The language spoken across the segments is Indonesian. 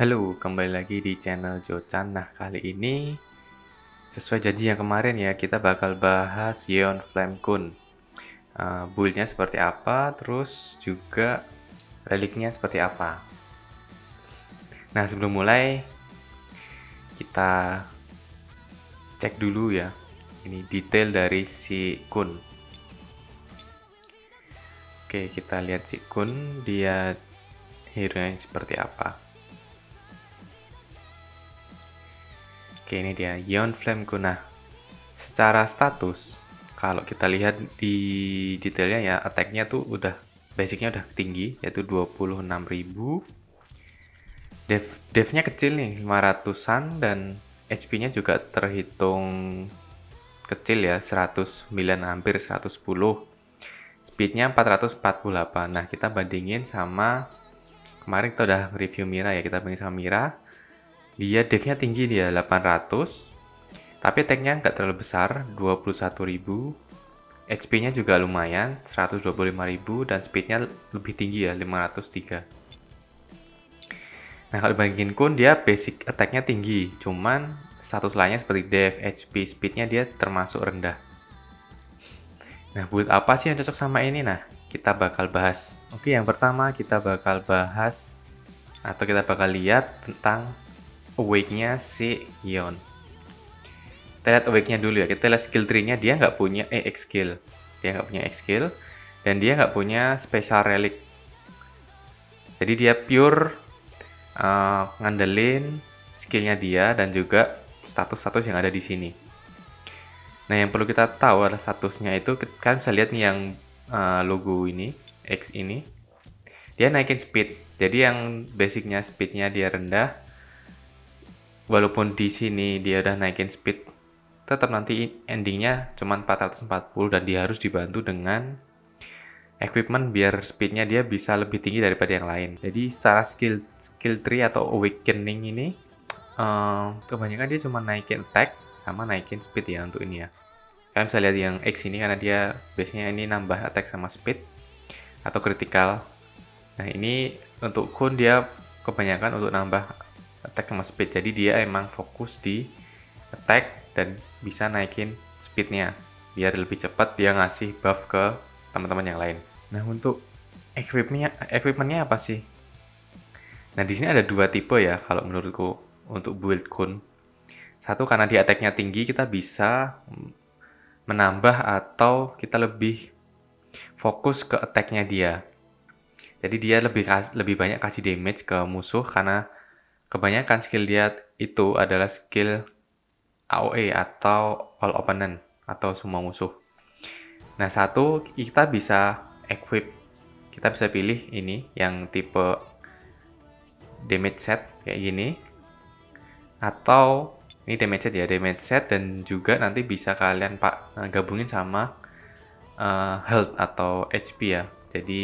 Halo, kembali lagi di channel Jochan. Nah, kali ini sesuai janji yang kemarin ya, kita bakal bahas Yeon Flame Kun. Build-nya seperti apa, terus juga reliknya seperti apa. Nah, sebelum mulai, kita cek dulu ya. Ini detail dari si Kun. Oke, kita lihat si Kun, dia hero-nya seperti apa. Oke, ini dia Yeon Flame Kun. Nah, secara status, kalau kita lihat di detailnya ya, attack-nya tuh udah basicnya udah tinggi, yaitu 26.000. Dev-nya kecil nih, 500-an, dan HP-nya juga terhitung kecil ya, 109, hampir 110. Speed-nya 448. Nah, kita bandingin sama kemarin kita udah review Mira ya, kita bandingin sama Mira. Dia dev-nya tinggi dia 800. Tapi attack-nya nggak terlalu besar, 21.000. HP-nya juga lumayan, 125.000, dan speed-nya lebih tinggi ya, 503. Nah, kalau dibandingin Kun, dia basic attack-nya tinggi, cuman status lainnya seperti dev, HP, speed-nya dia termasuk rendah. Nah, build apa sih yang cocok sama ini? Nah, kita bakal bahas. Oke, yang pertama kita bakal bahas, atau kita bakal lihat tentang awake-nya si Yeon. Kita lihat awake-nya dulu ya. Kita lihat skill tree-nya, dia nggak punya EX skill. Dia nggak punya EX skill. Dan dia nggak punya special relic. Jadi dia pure ngandelin skillnya dia dan juga status-status yang ada di sini. Nah, yang perlu kita tahu adalah statusnya itu, kalian bisa lihat nih yang logo ini, X ini. Dia naikin speed. Jadi yang basicnya speednya dia rendah. Walaupun di sini dia udah naikin speed, tetap nanti endingnya cuma 440 dan dia harus dibantu dengan equipment biar speednya dia bisa lebih tinggi daripada yang lain. Jadi secara skill tree atau awakening ini kebanyakan dia cuma naikin attack sama naikin speed ya untuk ini ya. Kalian bisa lihat yang X ini karena dia biasanya ini nambah attack sama speed atau critical. Nah, ini untuk Kun dia kebanyakan untuk nambah attack sama speed. Jadi dia emang fokus di attack dan bisa naikin speednya biar lebih cepat dia ngasih buff ke teman-teman yang lain. Nah, untuk equipmentnya apa sih? Nah, di sini ada dua tipe ya kalau menurutku untuk build Kun. Satu, karena dia attack-nya tinggi, kita bisa menambah atau kita lebih fokus ke attack-nya dia. Jadi dia lebih banyak kasih damage ke musuh karena kebanyakan skill dia itu adalah skill AOE atau all opponent atau semua musuh. Nah, satu, kita bisa equip. Kita bisa pilih ini yang tipe damage set kayak gini. Atau ini damage set ya, damage set, dan juga nanti bisa kalian gabungin sama health atau HP ya. Jadi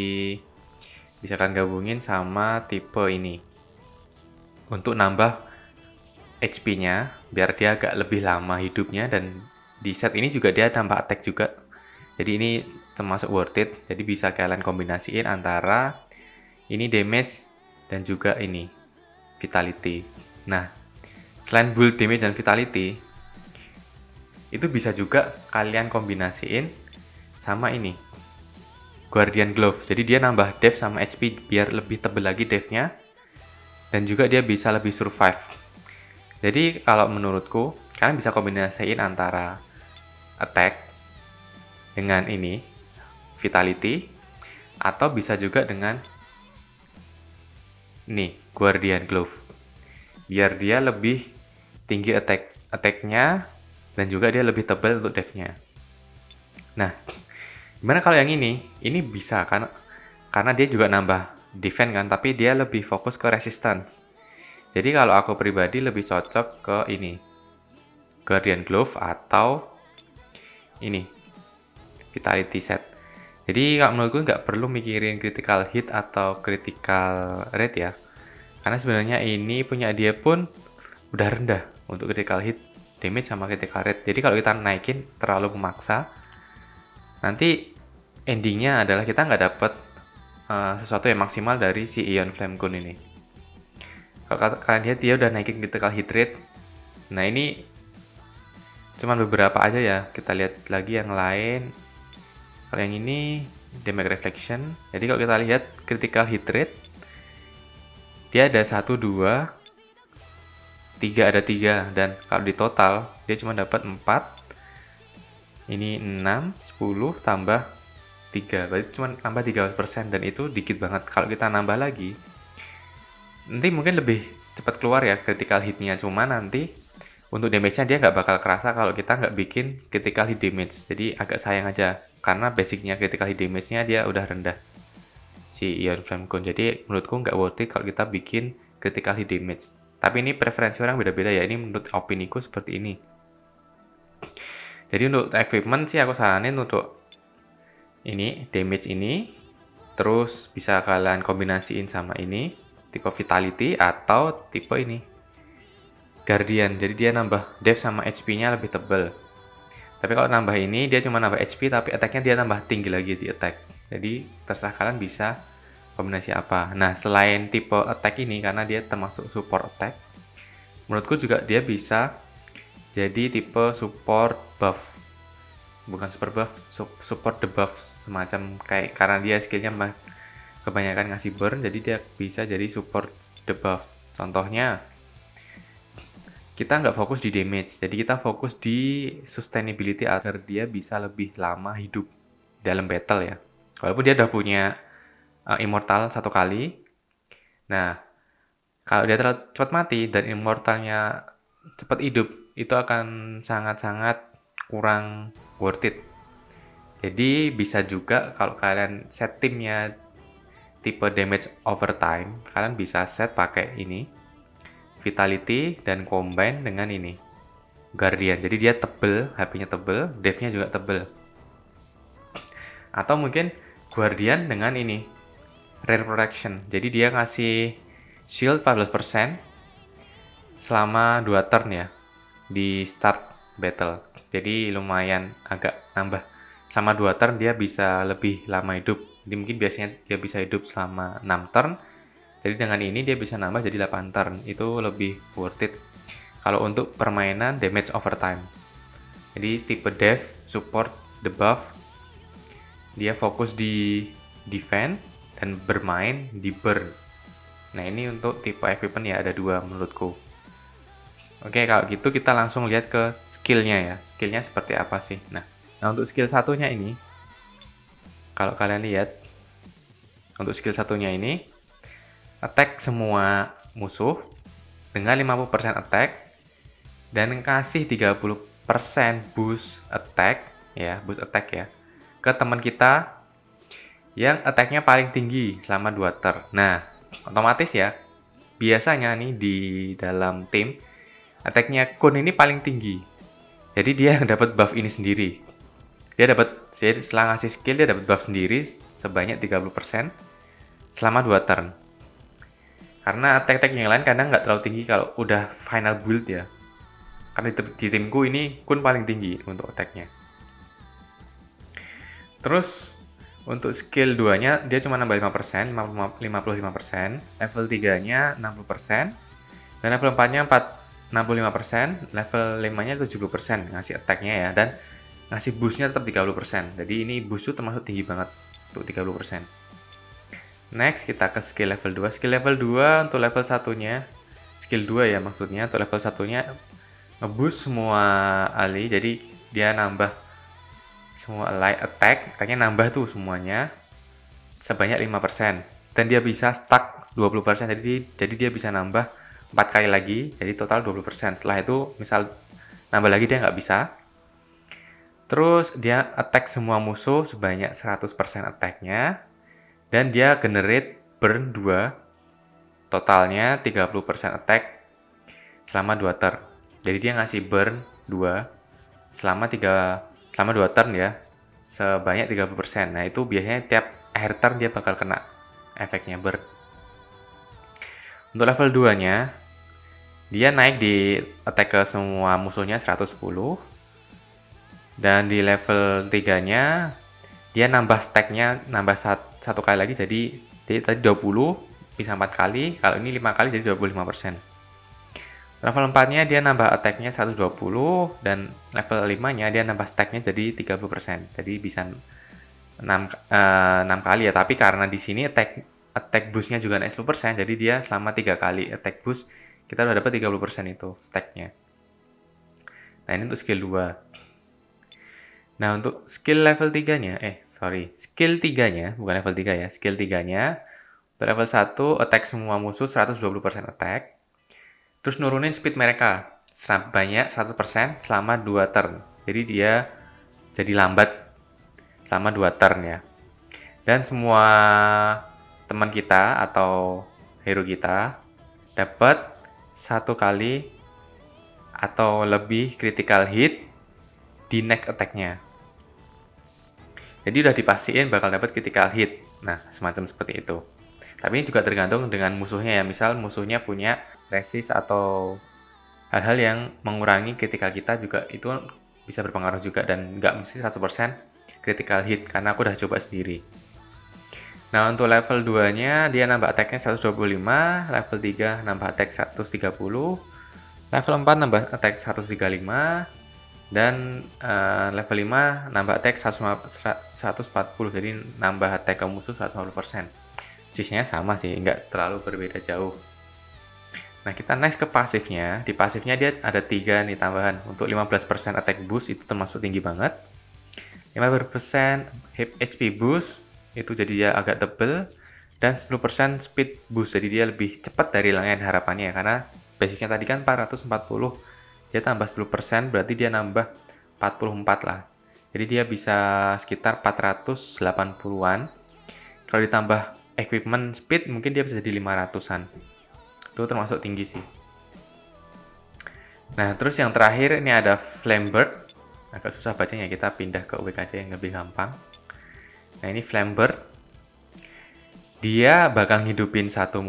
bisa kalian gabungin sama tipe ini untuk nambah HP-nya biar dia agak lebih lama hidupnya, dan di set ini juga dia nambah attack juga. Jadi ini termasuk worth it. Jadi bisa kalian kombinasiin antara ini damage dan juga ini vitality. Nah, selain build damage dan vitality, itu bisa juga kalian kombinasiin sama ini Guardian Glove. Jadi dia nambah dev sama HP biar lebih tebel lagi devnya, dan juga dia bisa lebih survive. Jadi kalau menurutku, kalian bisa kombinasiin antara attack dengan ini vitality, atau bisa juga dengan nih Guardian Glove biar dia lebih tinggi attack-nya dan juga dia lebih tebal untuk devnya. Nah, gimana kalau yang ini? Ini bisa kan karena dia juga nambah defense kan, tapi dia lebih fokus ke resistance. Jadi kalau aku pribadi lebih cocok ke ini Guardian Glove atau ini Vitality Set. Jadi kalau menurutku nggak perlu mikirin critical hit atau critical rate ya. Karena sebenarnya ini punya dia pun udah rendah untuk critical hit, damage sama critical rate. Jadi kalau kita naikin terlalu memaksa, nanti endingnya adalah kita nggak dapet sesuatu yang maksimal dari si Yeon Flame Kun ini. Kalau kalian lihat dia udah naikin critical hit rate. Nah ini cuman beberapa aja ya, kita lihat lagi yang lain. Kalau yang ini damage reflection, jadi kalau kita lihat critical hit rate dia ada 1, 2, 3, ada 3, dan kalau di total dia cuma dapat 4. Ini 6, 10 tambah 3, berarti cuma nambah 3%, dan itu dikit banget. Kalau kita nambah lagi nanti mungkin lebih cepat keluar ya critical hitnya, cuma nanti untuk damage-nya dia nggak bakal kerasa kalau kita nggak bikin critical hit damage. Jadi agak sayang aja, karena basicnya critical hit damage-nya dia udah rendah si Ion Flame Cone. Jadi menurutku nggak worth it kalau kita bikin critical hit damage. Tapi ini preferensi orang beda-beda ya, ini menurut opiniku seperti ini. Jadi untuk equipment sih aku saranin untuk ini, damage ini, terus bisa kalian kombinasiin sama ini, tipe Vitality atau tipe ini, Guardian. Jadi dia nambah def sama HP-nya lebih tebal. Tapi kalau nambah ini, dia cuma nambah HP, tapi attack-nya dia nambah tinggi lagi di attack. Jadi terserah kalian bisa kombinasi apa. Nah, selain tipe attack ini, karena dia termasuk support attack, menurutku juga dia bisa jadi tipe support buff. Bukan super buff, support debuff, semacam kayak, karena dia skillnya kebanyakan ngasih burn, jadi dia bisa jadi support debuff. Contohnya, kita nggak fokus di damage, jadi kita fokus di sustainability agar dia bisa lebih lama hidup dalam battle ya. Walaupun dia udah punya immortal 1 kali, nah kalau dia terlalu cepat mati dan immortalnya cepat hidup, itu akan sangat-sangat kurang worth it. Jadi bisa juga kalau kalian set timnya tipe damage overtime, kalian bisa set pakai ini Vitality dan combine dengan ini Guardian. Jadi dia tebel, HP-nya tebel, def-nya juga tebel. Atau mungkin Guardian dengan ini Rare Protection. Jadi dia ngasih shield 14% selama 2 turn ya di start battle. Jadi lumayan agak nambah. Selama 2 turn dia bisa lebih lama hidup. Jadi mungkin biasanya dia bisa hidup selama 6 turn. Jadi dengan ini dia bisa nambah jadi 8 turn. Itu lebih worth it kalau untuk permainan damage overtime. Jadi tipe def, support, debuff, dia fokus di defense dan bermain di burn. Nah ini untuk tipe equipment ya, ada 2 menurutku. Oke, kalau gitu kita langsung lihat ke skillnya ya. Skillnya seperti apa sih? Nah untuk skill satunya ini, kalau kalian lihat, untuk skill satunya ini, attack semua musuh dengan 50% attack, dan kasih 30% boost attack ya, ke teman kita yang attack-nya paling tinggi selama 2 turn. Nah, otomatis ya, biasanya nih di dalam tim, attack-nya Kun ini paling tinggi. Jadi dia dapat buff ini sendiri. Dia dapat, setelah ngasih skill, dia dapat buff sendiri sebanyak 30% selama 2 turn. Karena attack-attack yang lain kadang nggak terlalu tinggi kalau udah final build ya. Karena di timku ini Kun paling tinggi untuk attack-nya. Terus untuk skill 2-nya dia cuma nambah 5%, 55%, level 3-nya 60%, dan level 4-nya 65%, level 5-nya 70% ngasih attack-nya ya, dan ngasih boost-nya tetap 30%. Jadi ini boost termasuk tinggi banget untuk 30%. Next kita ke skill level 2. Skill level 2 untuk level 1-nya, skill 2 ya maksudnya, untuk level 1-nya nge-boost semua ally, jadi dia nambah semua ally attack-nya nambah tuh semuanya sebanyak 5%, dan dia bisa stuck 20%, jadi dia bisa nambah 4 kali lagi, jadi total 20%. Setelah itu misal nambah lagi dia nggak bisa. Terus dia attack semua musuh sebanyak 100% attack-nya, dan dia generate burn 2, totalnya 30% attack selama 2 turn. Jadi dia ngasih burn 2 selama 2 turn ya, sebanyak 30%. Nah itu biasanya tiap akhir turn dia bakal kena efeknya burn. Untuk level 2-nya, dia naik di attack ke semua musuhnya 110. Dan di level 3-nya, dia nambah stack-nya, nambah 1 kali lagi, jadi tadi 20, bisa 4 kali, kalau ini 5 kali jadi 25%. Level 4-nya dia nambah attack-nya 120 dan level 5-nya dia nambah stack-nya jadi 30%. Jadi bisa 6 kali ya, tapi karena di sini attack boost-nya juga naik 10%, jadi dia selama 3 kali attack boost kita udah dapat 30% itu stack-nya. Nah, ini untuk skill 2. Nah, untuk skill level 3-nya, skill 3-nya, bukan level 3 ya, skill 3-nya, untuk level 1, attack semua musuh 120% attack, terus nurunin speed mereka, banyak 100% selama 2 turn. Jadi dia jadi lambat selama 2 turn ya. Dan semua teman kita atau hero kita dapat 1 kali atau lebih critical hit di next attack-nya. Jadi udah dipastiin bakal dapat critical hit. Nah, semacam seperti itu. Tapi ini juga tergantung dengan musuhnya ya. Misal musuhnya punya resist atau hal-hal yang mengurangi critical kita juga, itu bisa berpengaruh juga, dan nggak mesti 100% critical hit karena aku udah coba sendiri. Nah, untuk level 2-nya dia nambah attack-nya 125, level 3 nambah attack 130, level 4 nambah attack 135, dan level 5 nambah attack 140, jadi nambah attack ke musuh 150%. Sisanya sama sih, nggak terlalu berbeda jauh. Nah, kita next ke pasifnya. Di pasifnya dia ada 3 nih tambahan. Untuk 15% attack boost itu termasuk tinggi banget. 15% HP boost itu jadi dia agak tebel, dan 10% speed boost, jadi dia lebih cepat dari yang harapannya, karena basicnya tadi kan 440, dia tambah 10% berarti dia nambah 44 lah. Jadi dia bisa sekitar 480-an. Kalau ditambah equipment speed mungkin dia bisa jadi 500-an. Itu termasuk tinggi sih. Nah, terus yang terakhir ini ada Flamebird. Agak susah bacanya, kita pindah ke UWKC yang lebih gampang. Nah, ini Flamebird. Dia bakal ngidupin satu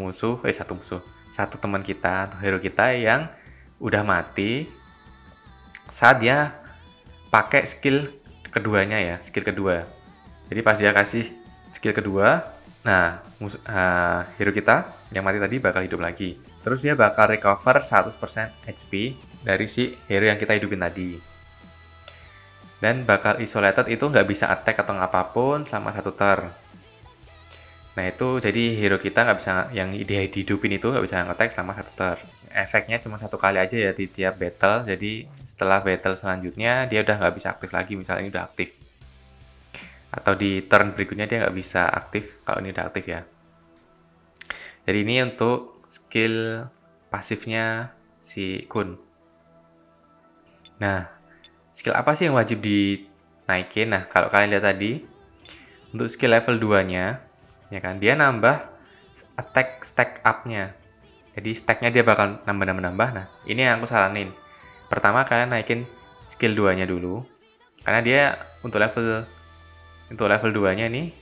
teman kita atau hero kita yang udah mati saat dia pakai skill keduanya ya, skill kedua. Jadi pas dia kasih skill kedua, nah hero kita yang mati tadi bakal hidup lagi. Terus dia bakal recover 100% HP dari si hero yang kita hidupin tadi. Dan bakal isolated, itu nggak bisa attack atau apapun selama 1 turn. Nah, itu jadi hero kita nggak bisa, yang dia dihidupin itu nggak bisa nge-attack selama 1 turn. Efeknya cuma 1 kali aja ya di tiap battle, jadi setelah battle selanjutnya dia udah nggak bisa aktif lagi, misalnya ini udah aktif. Atau di turn berikutnya dia nggak bisa aktif kalau ini udah aktif ya. Jadi ini untuk skill pasifnya si Kun. Nah, skill apa sih yang wajib dinaikin? Nah, kalau kalian lihat tadi, untuk skill level 2-nya, ya kan, dia nambah attack stack up-nya. Jadi stack-nya dia bakal nambah. Nah, ini yang aku saranin. Pertama, kalian naikin skill 2-nya dulu. Karena dia untuk level 2-nya ini,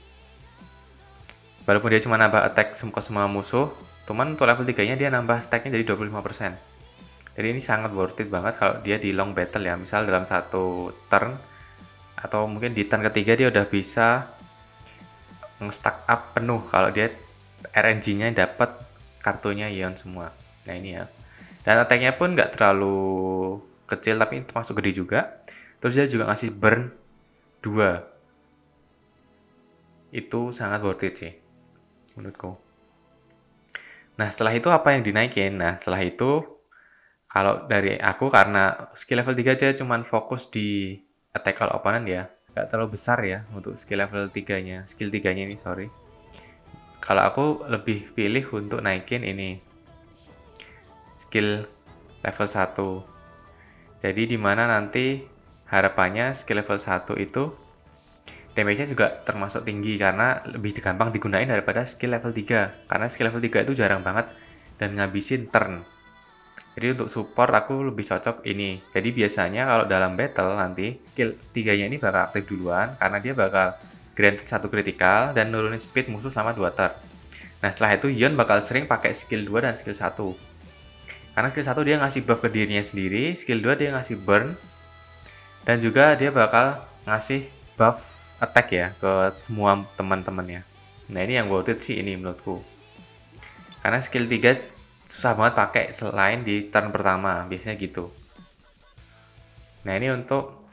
walaupun dia cuma nambah attack ke semua musuh, cuman untuk level 3-nya dia nambah stack-nya jadi 25%. Jadi ini sangat worth it banget kalau dia di long battle ya. Misal dalam 1 turn, atau mungkin di turn ketiga dia udah bisa nge-stack up penuh kalau dia RNG-nya dapat kartunya Ion semua. Nah, ini ya. Dan attack-nya pun nggak terlalu kecil, tapi termasuk gede juga. Terus dia juga ngasih burn 2. Itu sangat worth it sih, menurutku. Nah, setelah itu apa yang dinaikin? Nah, setelah itu, kalau dari aku, karena skill level 3 aja cuman fokus di attack all opponent ya. Nggak terlalu besar ya untuk skill level 3-nya. Skill 3-nya ini, sorry. Kalau aku lebih pilih untuk naikin ini, skill level 1. Jadi dimana nanti harapannya skill level 1 itu damage-nya juga termasuk tinggi, karena lebih gampang digunain daripada skill level 3. Karena skill level 3 itu jarang banget dan ngabisin turn. Jadi untuk support aku lebih cocok ini. Jadi biasanya kalau dalam battle nanti skill 3-nya ini bakal aktif duluan, karena dia bakal granted 1 critical dan nurunin speed musuh selama 2 turn. Nah, setelah itu Ion bakal sering pakai skill 2 dan skill 1. Karena skill 1 dia ngasih buff ke dirinya sendiri, skill 2 dia ngasih burn, dan juga dia bakal ngasih buff attack ya ke semua teman-temannya. Nah, ini yang worth it sih ini menurutku. Karena skill 3 susah banget pakai selain di turn pertama, biasanya gitu. Nah, ini untuk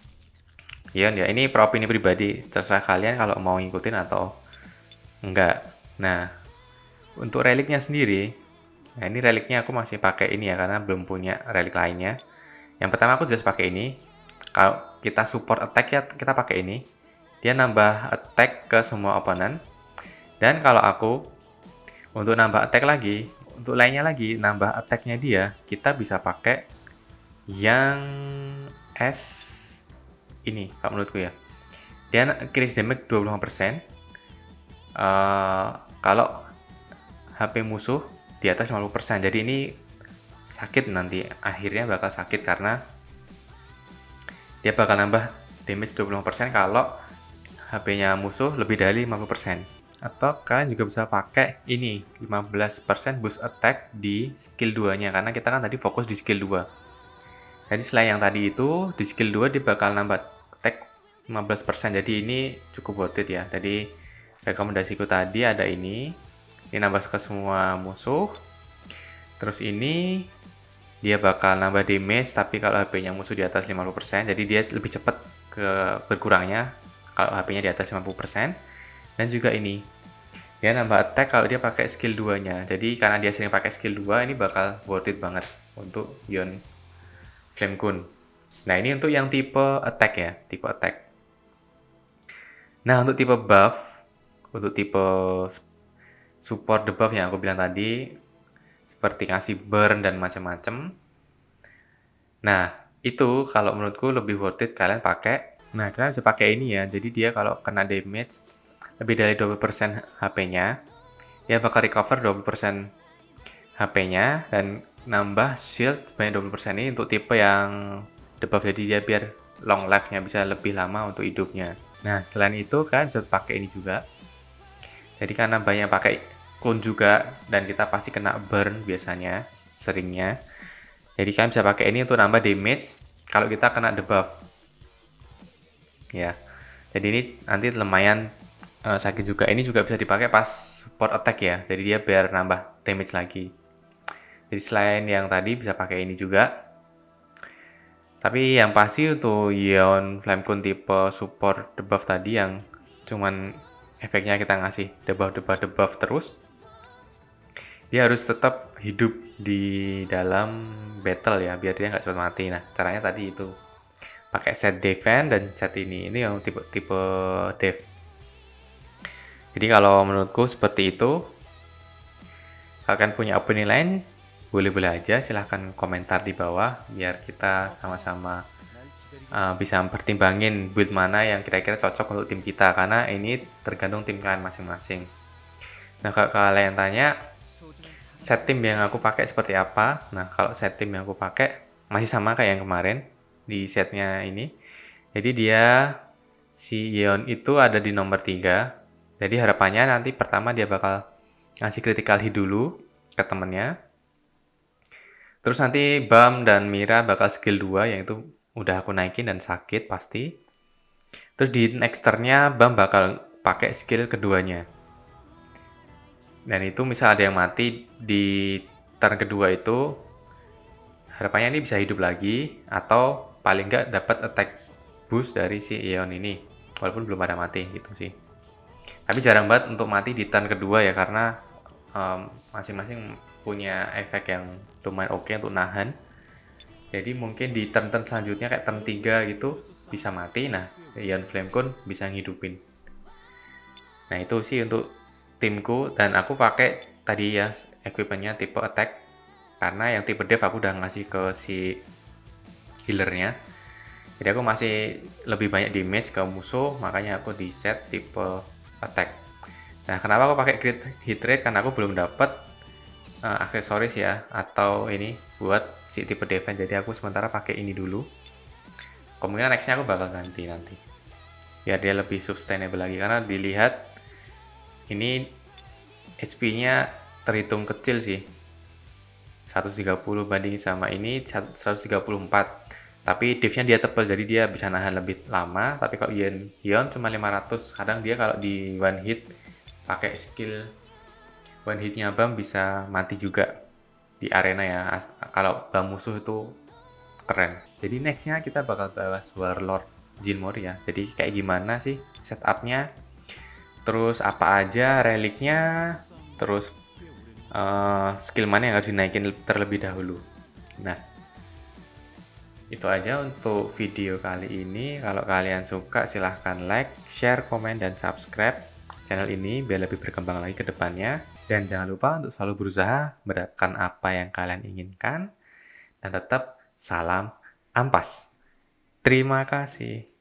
Ion ya, ini per opini pribadi, terserah kalian kalau mau ngikutin atau enggak. Nah, untuk reliknya sendiri, nah ini reliknya aku masih pakai ini ya, karena belum punya relik lainnya. Yang pertama aku just pakai ini. Kalau kita support attack ya, kita pakai ini. Dia nambah attack ke semua opponent. Dan kalau aku untuk nambah attack lagi, untuk lainnya lagi, nambah attacknya dia, kita bisa pakai yang S ini, kalau menurutku ya. Dia increase damage 25%. Kalau HP musuh di atas 50%. Jadi ini sakit nanti. Akhirnya bakal sakit karena dia bakal nambah damage 25% kalau HP-nya musuh lebih dari 50%. Atau kalian juga bisa pakai ini 15% boost attack di skill 2-nya karena kita kan tadi fokus di skill 2. Jadi selain yang tadi itu, di skill 2 dia bakal nambah attack 15%. Jadi ini cukup worth it ya. Jadi rekomendasiku tadi ada ini nambah ke semua musuh. Terus ini dia bakal nambah damage tapi kalau HP-nya musuh di atas 50%, jadi dia lebih cepat ke berkurangnya kalau HP-nya di atas 50%. Dan juga ini dia nambah attack kalau dia pakai skill 2-nya. Jadi karena dia sering pakai skill 2, ini bakal worth it banget untuk Ion Flamecone. Nah, ini untuk yang tipe attack ya, tipe attack. Nah, untuk tipe buff, untuk tipe support debuff yang aku bilang tadi, seperti ngasih burn dan macam-macam. Nah, itu kalau menurutku lebih worth it kalian pakai. Nah, kalian bisa pakai ini ya. Jadi dia kalau kena damage lebih dari 20% HP-nya, dia bakal recover 20% HP-nya dan nambah shield sebanyak 20% ini untuk tipe yang debuff. Jadi dia biar long life-nya bisa lebih lama untuk hidupnya. Nah, selain itu kalian bisa pakai ini juga. Jadi karena banyak pakai clone juga dan kita pasti kena burn biasanya, seringnya. Jadi kalian bisa pakai ini untuk nambah damage kalau kita kena debuff. Ya. Jadi ini nanti lumayan sakit juga. Ini juga bisa dipakai pas support attack ya. Jadi dia biar nambah damage lagi. Jadi selain yang tadi bisa pakai ini juga. Tapi yang pasti untuk Ion Flamecone tipe support debuff tadi yang cuman efeknya kita ngasih debuff terus, dia harus tetap hidup di dalam battle ya, biar dia nggak cepat mati. Nah, caranya tadi itu pakai set defense dan set ini yang tipe dev. Jadi kalau menurutku seperti itu. Kalian punya opini lain, boleh-boleh aja, silahkan komentar di bawah biar kita sama-sama bisa pertimbangin build mana yang kira-kira cocok untuk tim kita, karena ini tergantung tim kalian masing-masing. Nah, kalau kalian tanya set tim yang aku pakai seperti apa, nah kalau set tim yang aku pakai masih sama kayak yang kemarin di setnya ini. Jadi dia si Ion itu ada di nomor 3. Jadi harapannya nanti pertama dia bakal ngasih critical hit dulu ke temennya. Terus nanti Bam dan Mira bakal skill 2 yang itu udah aku naikin dan sakit pasti. Terus di next turn-nya Bam bakal pakai skill keduanya. Dan itu misal ada yang mati di turn kedua itu, harapannya ini bisa hidup lagi atau paling nggak dapat attack boost dari si Ion ini. Walaupun belum ada mati gitu sih. Tapi jarang banget untuk mati di turn kedua ya, karena masing-masing punya efek yang lumayan oke untuk nahan. Jadi mungkin di turn-turn selanjutnya kayak turn 3 gitu bisa mati. Nah, Ion Flamecone bisa ngidupin. Nah, itu sih untuk timku, dan aku pakai tadi ya equipmentnya tipe attack karena yang tipe dev aku udah ngasih ke si healernya. Jadi aku masih lebih banyak damage ke musuh, makanya aku di set tipe attack. Nah, kenapa aku pakai crit hit rate? Karena aku belum dapat aksesoris ya, atau ini buat si tipe defense. Jadi aku sementara pakai ini dulu. Kemungkinan nextnya aku bakal ganti nanti, biar dia lebih sustainable lagi. Karena dilihat ini HP-nya terhitung kecil sih, 130 bandingin sama ini 134. Tapi div-nya dia tebal, jadi dia bisa nahan lebih lama. Tapi kalau Ion cuma 500. Kadang dia kalau di one hit pakai skill one hitnya BAM bisa mati juga di arena ya. Kalau BAM musuh itu keren. Jadi nextnya kita bakal bahas Warlord Jin Moria. Jadi kayak gimana sih setupnya, terus apa aja reliknya, terus skill mana yang harus dinaikin terlebih dahulu. Nah, itu aja untuk video kali ini. Kalau kalian suka silahkan like, share, komen, dan subscribe channel ini biar lebih berkembang lagi ke depannya. Dan jangan lupa untuk selalu berusaha mendapatkan apa yang kalian inginkan. Dan tetap salam ampas. Terima kasih.